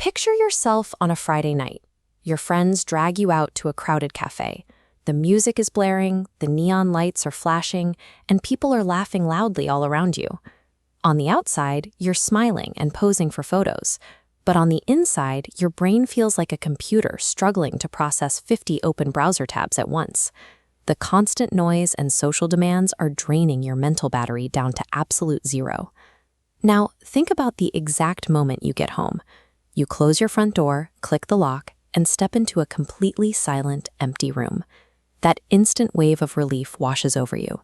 Picture yourself on a Friday night. Your friends drag you out to a crowded cafe. The music is blaring, the neon lights are flashing, and people are laughing loudly all around you. On the outside, you're smiling and posing for photos. But on the inside, your brain feels like a computer struggling to process 50 open browser tabs at once. The constant noise and social demands are draining your mental battery down to absolute zero. Now, think about the exact moment you get home. You close your front door, click the lock, and step into a completely silent, empty room. That instant wave of relief washes over you.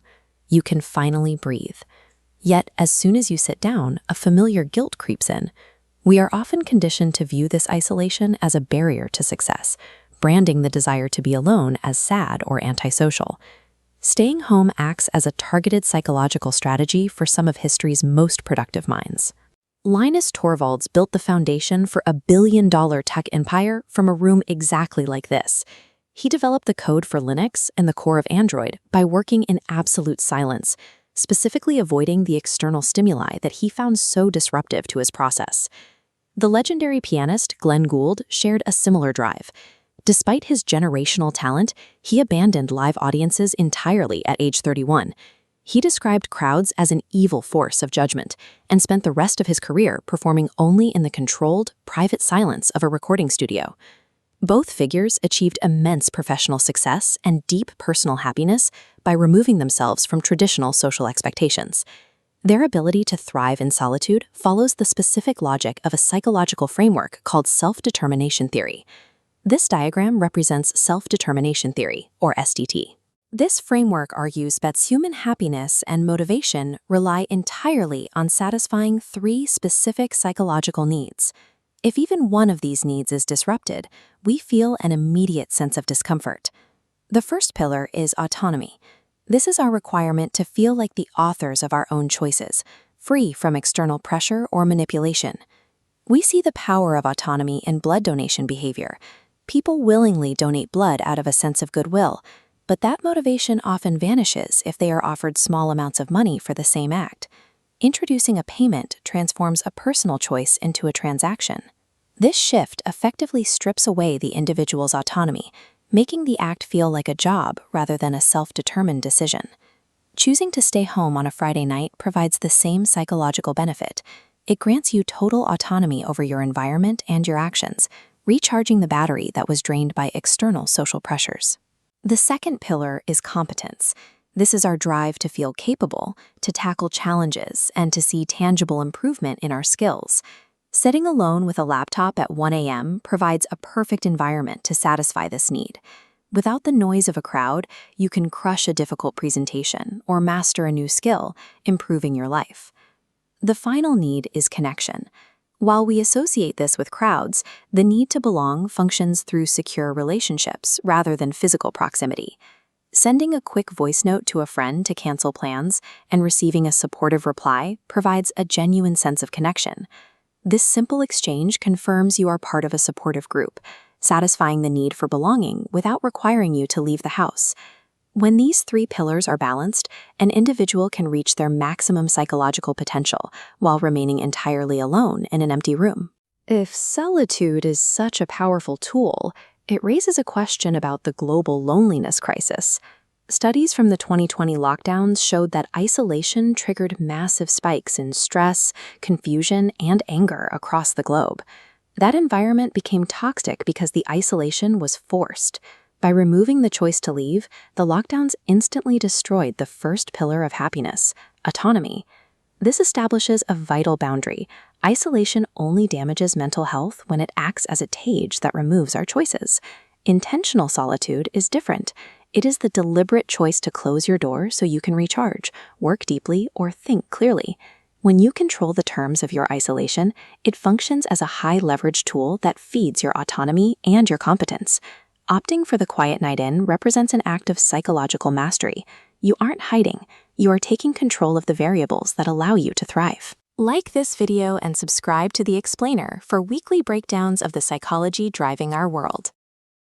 You can finally breathe. Yet, as soon as you sit down, a familiar guilt creeps in. We are often conditioned to view this isolation as a barrier to success, branding the desire to be alone as sad or antisocial. Staying home acts as a targeted psychological strategy for some of history's most productive minds. Linus Torvalds built the foundation for a billion-dollar tech empire from a room exactly like this. He developed the code for Linux and the core of Android by working in absolute silence, specifically avoiding the external stimuli that he found so disruptive to his process. The legendary pianist Glenn Gould shared a similar drive. Despite his generational talent, he abandoned live audiences entirely at age 31. He described crowds as an evil force of judgment and spent the rest of his career performing only in the controlled, private silence of a recording studio. Both figures achieved immense professional success and deep personal happiness by removing themselves from traditional social expectations. Their ability to thrive in solitude follows the specific logic of a psychological framework called self-determination theory. This diagram represents self-determination theory, or SDT. This framework argues that human happiness and motivation rely entirely on satisfying three specific psychological needs. If even one of these needs is disrupted, we feel an immediate sense of discomfort. The first pillar is autonomy. This is our requirement to feel like the authors of our own choices, free from external pressure or manipulation. We see the power of autonomy in blood donation behavior. People willingly donate blood out of a sense of goodwill, but that motivation often vanishes if they are offered small amounts of money for the same act. Introducing a payment transforms a personal choice into a transaction. This shift effectively strips away the individual's autonomy, making the act feel like a job rather than a self-determined decision. Choosing to stay home on a Friday night provides the same psychological benefit. It grants you total autonomy over your environment and your actions, recharging the battery that was drained by external social pressures. The second pillar is competence. This is our drive to feel capable, to tackle challenges, and to see tangible improvement in our skills. Sitting alone with a laptop at 1 a.m. provides a perfect environment to satisfy this need. Without the noise of a crowd, you can crush a difficult presentation or master a new skill, improving your life. The final need is connection. While we associate this with crowds, the need to belong functions through secure relationships rather than physical proximity. Sending a quick voice note to a friend to cancel plans and receiving a supportive reply provides a genuine sense of connection. This simple exchange confirms you are part of a supportive group, satisfying the need for belonging without requiring you to leave the house. When these three pillars are balanced, an individual can reach their maximum psychological potential while remaining entirely alone in an empty room. If solitude is such a powerful tool, it raises a question about the global loneliness crisis. Studies from the 2020 lockdowns showed that isolation triggered massive spikes in stress, confusion, and anger across the globe. That environment became toxic because the isolation was forced. By removing the choice to leave, the lockdowns instantly destroyed the first pillar of happiness, autonomy. This establishes a vital boundary. Isolation only damages mental health when it acts as a cage that removes our choices. Intentional solitude is different. It is the deliberate choice to close your door so you can recharge, work deeply, or think clearly. When you control the terms of your isolation, it functions as a high-leverage tool that feeds your autonomy and your competence. Opting for the quiet night in represents an act of psychological mastery. You aren't hiding. You are taking control of the variables that allow you to thrive. Like this video and subscribe to The Explainer for weekly breakdowns of the psychology driving our world.